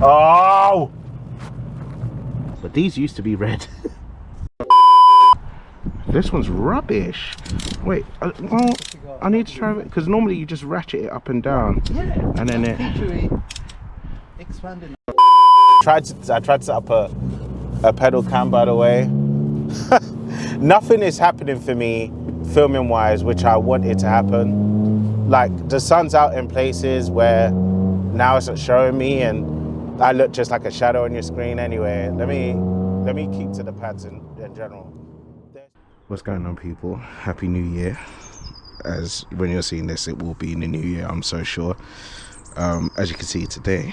Oh! But these used to be red. This one's rubbish. Wait, well, I need to try it because normally you just ratchet it up and down. Yeah. And then it. Expanding. I tried to set up a pedal cam, by the way. Nothing is happening for me filming wise, which I want it to happen. Like the sun's out in places where now it's not showing me, and I look just like a shadow on your screen anyway. Let me keep to the pads in general. What's going on, people? Happy New Year. As when you're seeing this, it will be in the new year, I'm so sure. As you can see today,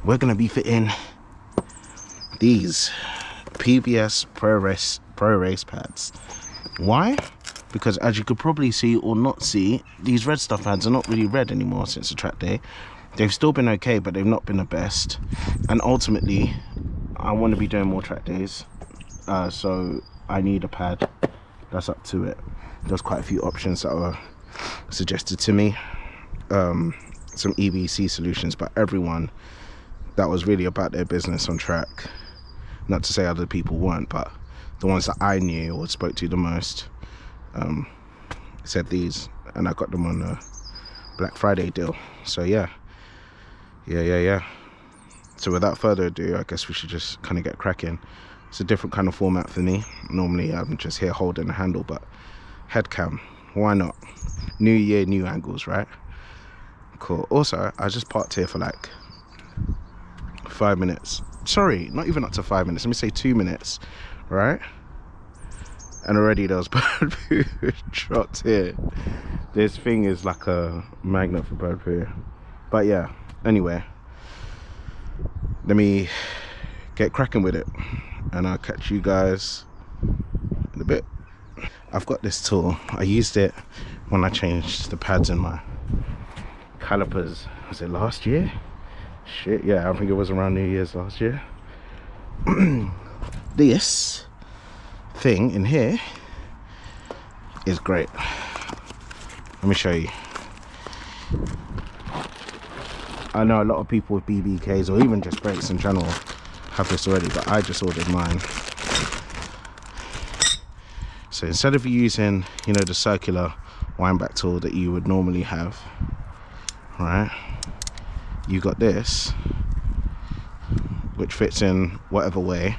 we're gonna be fitting these PBS Pro Race pads. Why? Because as you could probably see or not see, these red stuff pads are not really red anymore since the track day. They've still been okay, but they've not been the best. And ultimately, I want to be doing more track days, so I need a pad that's up to it. There's quite a few options that were suggested to me, some EBC solutions, but everyone that was really about their business on track, not to say other people weren't, but the ones that I knew or spoke to the most, said these, and I got them on a Black Friday deal. So yeah. So without further ado, I guess we should just kind of get cracking. It's a different kind of format for me. Normally I'm just here holding a handle, but head cam, why not? New year, new angles, right? Cool. Also, I just parked here for like 5 minutes. Sorry, not even up to 5 minutes. Let me say 2 minutes, right? And already there was bird poo dropped here. This thing is like a magnet for bird poo. But yeah, anyway, let me get cracking with it, and I'll catch you guys in a bit. I've got this tool. I used it when I changed the pads in my calipers. Was it last year? Shit, yeah, I think it was around New Year's last year. This thing in here is great. Let me show you. I know a lot of people with BBKs or even just brakes in general have this already, but I just ordered mine. So instead of using, you know, the circular wind back tool that you would normally have, right, you got this, which fits in whatever way.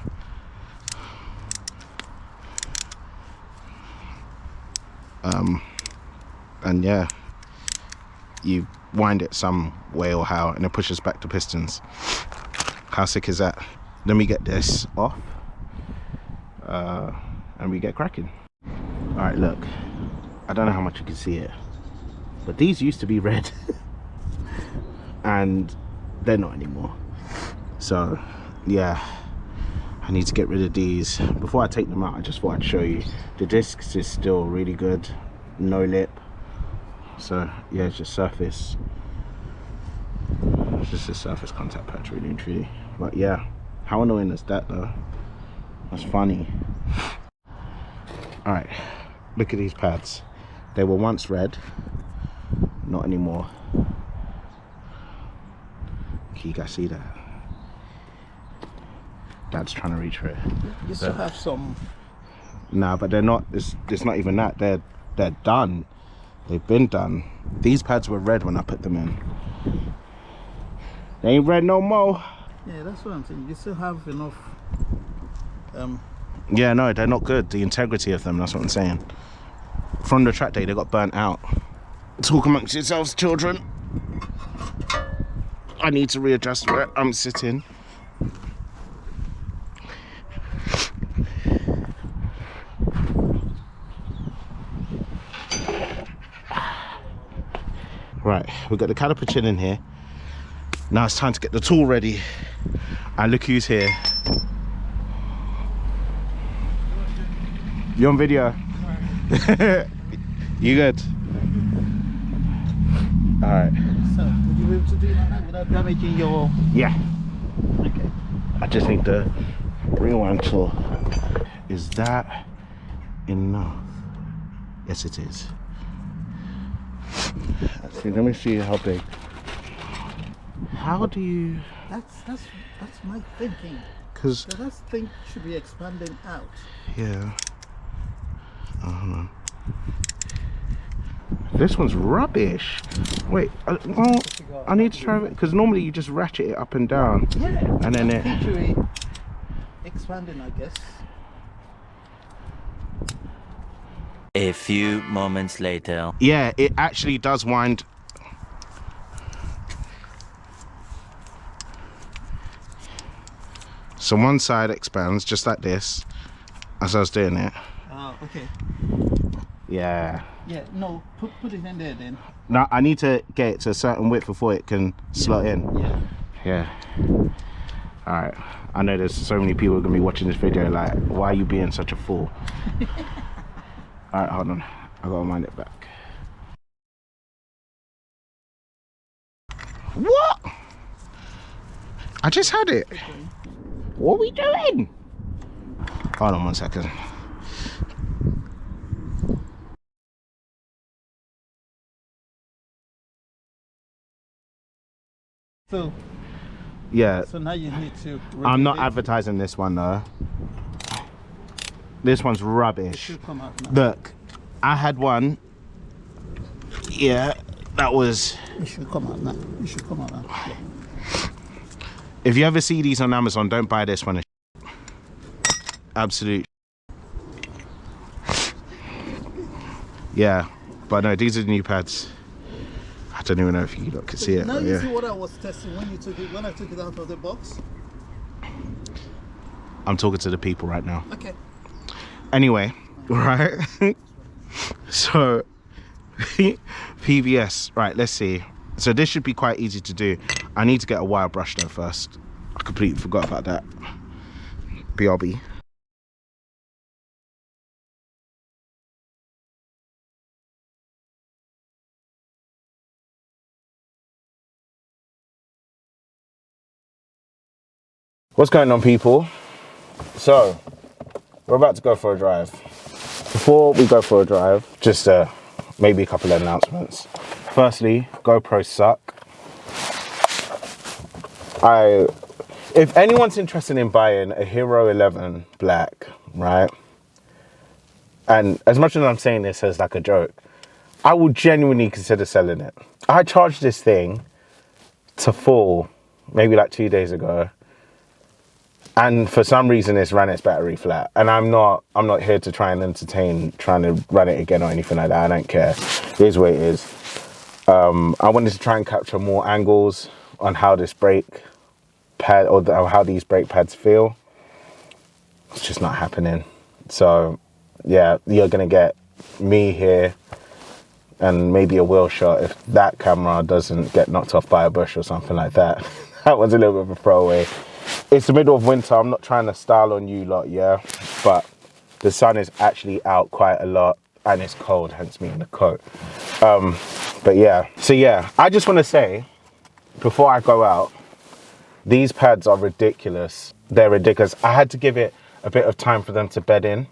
And yeah, you wind it some way or how, and it pushes back the pistons. How sick is that? Let me get this off, and we get cracking. All right, look, I don't know how much you can see it, but these used to be red and they're not anymore. So yeah, I need to get rid of these. Before I take them out, I just thought I'd show you. The discs is still really good, no lip. So yeah, it's just surface. It's just a surface contact patch, really and truly. But yeah, how annoying is that though? That's funny. All right, look at these pads. They were once red, not anymore. Can you guys see that? Dad's trying to reach for it. You still have some. Nah, but they're not. It's not even that. They're done. They've been done. These pads were red when I put them in. They ain't red no more. Yeah, that's what I'm saying. You still have enough. Yeah, no, they're not good. The integrity of them, that's what I'm saying. From the track day, they got burnt out. Talk amongst yourselves, children. I need to readjust where I'm sitting. Right, we've got the caliper chin in here. Now it's time to get the tool ready. And look who's here. You on video? You good? Alright. So, would you be able to do that without damaging your... Yeah. Okay. I just need the rewind tool. Is that enough? Yes, it is. Let's see, let me see how big. How do you? That's my thinking. Because So that thing should be expanding out. yeah. This one's rubbish. Wait, well, I need to try it because normally you just ratchet it up and down. Yeah. And then it. It should be expanding, I guess. A few moments later. Yeah, it actually does wind. So one side expands just like this as I was doing it. Oh, okay. Yeah. Yeah, no, put it in there then. Now I need to get it to a certain width before it can slot in. Yeah. Yeah. Alright. I know there's so many people gonna be watching this video like, why are you being such a fool? Alright, hold on. I gotta wind it back. What? I just had it. Okay. What are we doing? Hold on 1 second. So Yeah, now you need to. I'm not regulate. advertising this one though. This one's It rubbish. should come out now. Look, I had one. Yeah, that was. It should come out now. It should come out now. Yeah. If you ever see these on Amazon, don't buy this one. Absolute. Yeah, but no, these are the new pads. I don't even know if you lot can see it. Now But you yeah. see what I was testing when you took it. When I took it out of the box. I'm talking to the people right now. Okay. Anyway, right? So, PBS, right, let's see. So this should be quite easy to do. I need to get a wire brush though first. I completely forgot about that. BRB. What's going on, people? So, we're about to go for a drive. Before we go for a drive, just maybe a couple of announcements. Firstly, GoPros suck. If anyone's interested in buying a Hero 11 Black, right? And as much as I'm saying this as like a joke, I will genuinely consider selling it. I charged this thing to full, maybe like 2 days ago. And for some reason it's ran its battery flat. And I'm not here to try and entertain trying to run it again or anything like that. I don't care. It is what it is. I wanted to try and capture more angles on how this brake pad or how these brake pads feel. It's just not happening. So yeah, you're gonna get me here and maybe a wheel shot if that camera doesn't get knocked off by a bush or something like that. That was a little bit of a throwaway. It's the middle of winter. I'm not trying to style on you lot, yeah, but the sun is actually out quite a lot and it's cold, hence me in the coat. But yeah, so yeah, I just want to say before I go out, these pads are ridiculous. They're ridiculous. I had to give it a bit of time for them to bed in,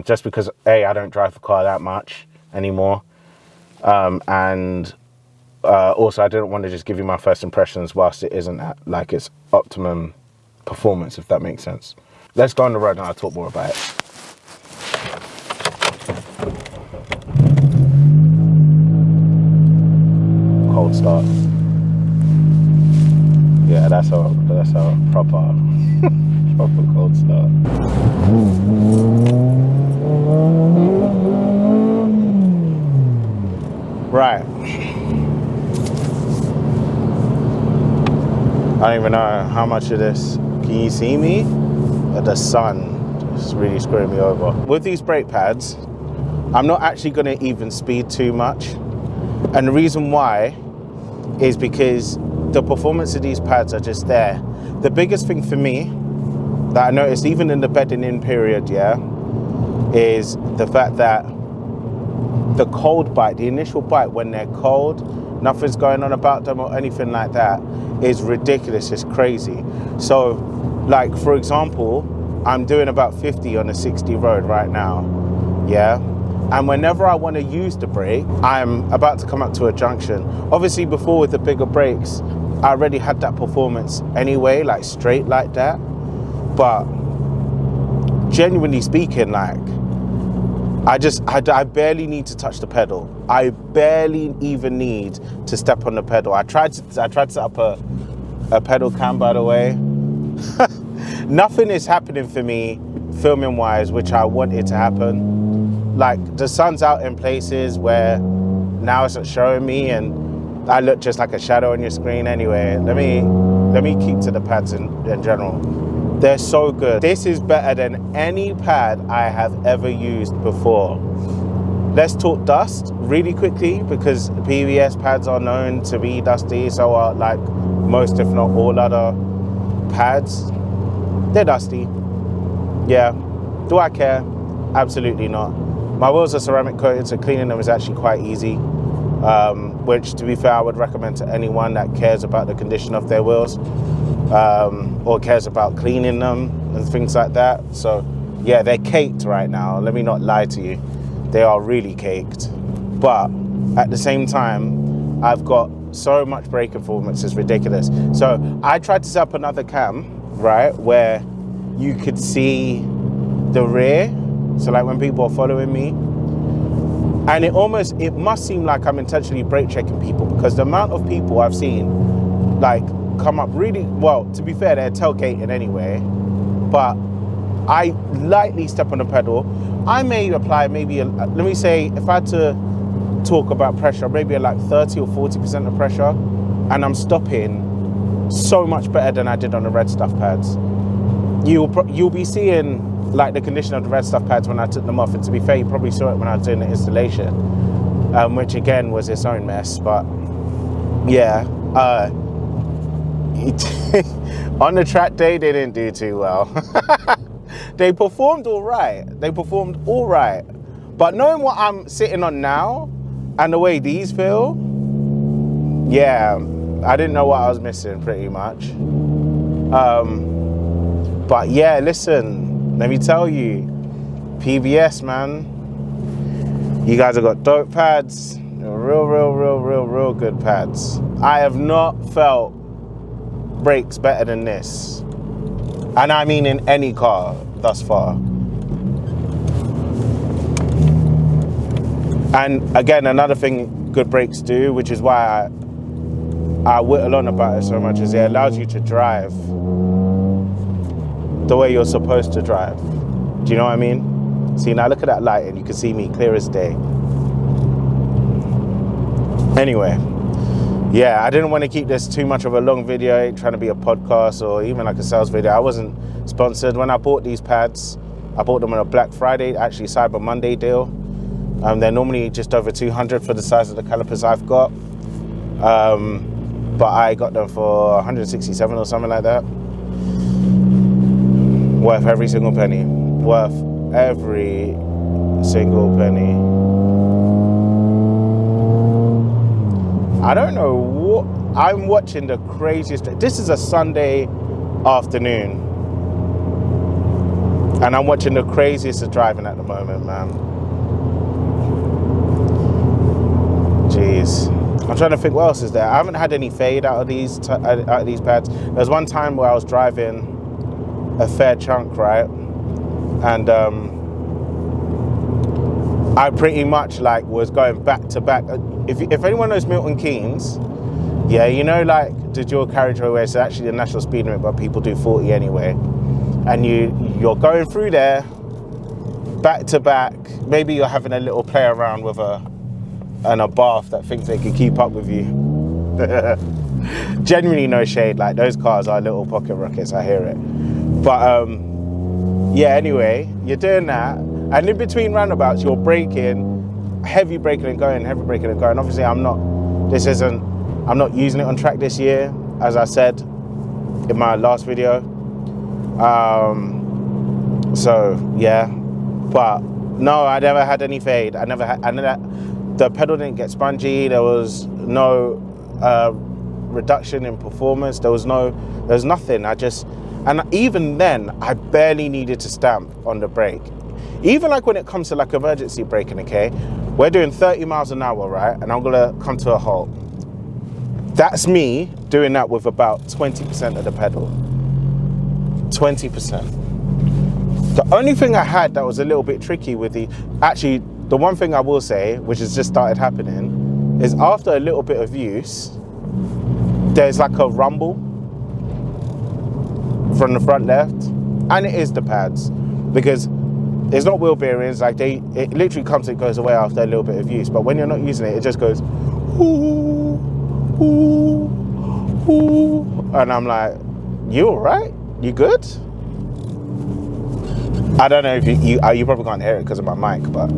just because I don't drive the car that much anymore, and also I didn't want to just give you my first impressions whilst it isn't at like its optimum performance, if that makes sense. Let's go on the road and I'll talk more about it. Cold start. Yeah, that's a proper proper cold start. Right. I don't even know how much of this. Can you see me? The sun is really screwing me over. With these brake pads, I'm not actually going to even speed too much. And the reason why is because the performance of these pads are just there. The biggest thing for me that I noticed, even in the bedding in period, yeah, is the fact that the cold bite, the initial bite when they're cold, nothing's going on about them or anything like that, is ridiculous. It's crazy. So, like, for example, I'm doing about 50 on a 60 road right now, yeah? And whenever I want to use the brake, I'm about to come up to a junction. Obviously before with the bigger brakes, I already had that performance anyway, like straight like that. But genuinely speaking, like, I barely need to touch the pedal. I barely even need to step on the pedal. I tried to set up a pedal cam, by the way. Nothing is happening for me filming wise, which I want it to happen. Like, the sun's out in places where now it's not showing me, and I look just like a shadow on your screen anyway. Let me keep to the pads in general. They're so good. This is better than any pad I have ever used before. Let's talk dust really quickly, because PBS pads are known to be dusty, so are like most, if not all, other pads. They're dusty. Yeah. Do I care? Absolutely not. My wheels are ceramic coated, so cleaning them is actually quite easy. Which, to be fair, I would recommend to anyone that cares about the condition of their wheels. Or cares about cleaning them and things like that. So yeah, they're caked right now. Let me not lie to you. They are really caked. But at the same time, I've got so much brake performance, it's ridiculous. So I tried to set up another cam, right, where you could see the rear. So like when people are following me. And it must seem like I'm intentionally brake checking people, because the amount of people I've seen like come up really well. To be fair, they're tailgating anyway, but I lightly step on the pedal. I may apply maybe let me say, if I had to talk about pressure, maybe like 30 or 40% of pressure, and I'm stopping so much better than I did on the red stuff pads. You'll be seeing like the condition of the red stuff pads when I took them off, and to be fair, you probably saw it when I was doing the installation, which again was its own mess. But yeah, on the track day, they didn't do too well. They performed all right. But knowing what I'm sitting on now and the way these feel, yeah, I didn't know what I was missing pretty much. But yeah, listen, let me tell you, PBS, man, you guys have got dope pads, real good pads. I have not felt brakes better than this, and I mean in any car thus far. And again, another thing good brakes do, which is why I whittle on about it so much, is it allows you to drive the way you're supposed to drive. Do you know what I mean? See, now look at that light and you can see me clear as day. Anyway, yeah, I didn't want to keep this too much of a long video. I ain't trying to be a podcast or even like a sales video. I wasn't sponsored. When I bought these pads, I bought them on a Black Friday, actually Cyber Monday deal. They're normally just over 200 for the size of the calipers I've got. But I got them for 167 or something like that. Worth every single penny. Worth every single penny. I don't know what, I'm watching the craziest. This is a Sunday afternoon, and I'm watching the craziest of driving at the moment, man. Jeez. I'm trying to think what else is there. I haven't had any fade out of these pads. There was one time where I was driving a fair chunk, right? And I pretty much like was going back to back. If anyone knows Milton Keynes, yeah, you know, like the dual carriageway where it's actually the national speed limit, but people do 40 anyway. And you're going through there, back to back. Maybe you're having a little play around with a bath that thinks they can keep up with you. Genuinely no shade, like those cars are little pocket rockets, I hear it. But yeah, anyway, you're doing that, and in between roundabouts you're braking, heavy braking and going, heavy braking and going. Obviously I'm not using it on track this year, as I said in my last video. So yeah, but no, I never had any fade. The pedal didn't get spongy. There was no reduction in performance. There was nothing. And even then, I barely needed to stamp on the brake. even like when it comes to like emergency braking, okay? We're doing 30 miles an hour, right? And I'm gonna come to a halt. That's me doing that with about 20% of the pedal. 20%. The only thing I had that was a little bit tricky with the one thing I will say, which has just started happening, is after a little bit of use, there's like a rumble from the front left, and it is the pads, because it's not wheel bearings. Like it literally comes and goes away after a little bit of use, but when you're not using it, it just goes ooh, ooh, ooh, and I'm like, you all right? You good? I don't know if you probably can't hear it because of my mic, but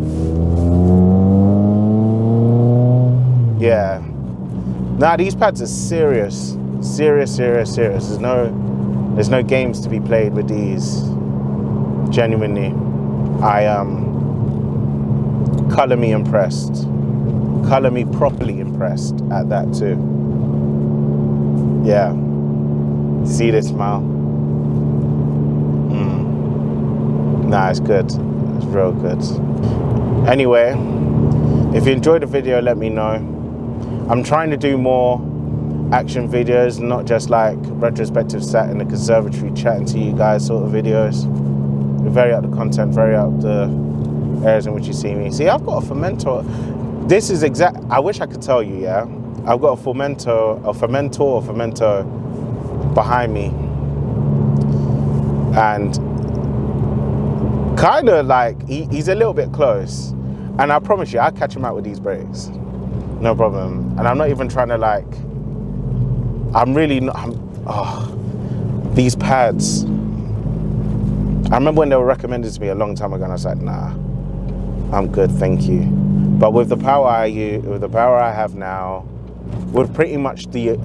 yeah. Nah, these pads are serious. Serious. There's no games to be played with these. Genuinely. I am colour me impressed. Colour me properly impressed at that too. Yeah. See this smile? Nah, it's good. It's real good. Anyway, if you enjoyed the video, let me know. I'm trying to do more action videos, not just like retrospective sat in the conservatory chatting to you guys sort of videos. We're very out the content, very out the areas in which you see me. See, I've got a fermentor. This is I wish I could tell you, yeah. I've got a fermentor behind me. And kind of like, he's a little bit close. And I promise you, I'll catch him out with these brakes. No problem. And I'm not even trying to like, I'm really not, these pads. I remember when they were recommended to me a long time ago and I was like, nah, I'm good, thank you. But with the power I have now, with pretty much the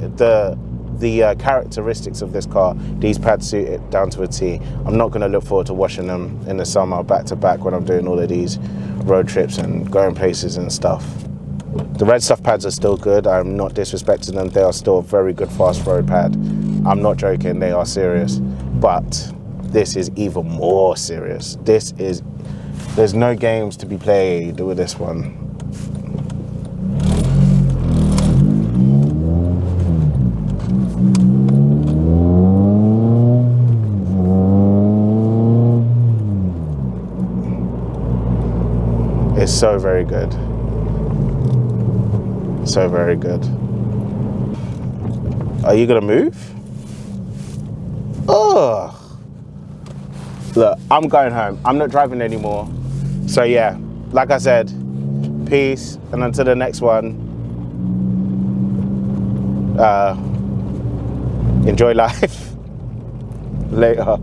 characteristics of this car, these pads suit it down to a T. I'm not going to look forward to washing them in the summer back to back when I'm doing all of these road trips and going places and stuff. The red stuff pads are still good. I'm not disrespecting them. They are still a very good fast road pad. I'm not joking, they are serious. But this is even more serious. There's no games to be played with this one. It's so very good. So very good. Are you gonna move? Oh, look, I'm going home. I'm not driving anymore. So yeah, like I said, peace, and until the next one, enjoy life. Later.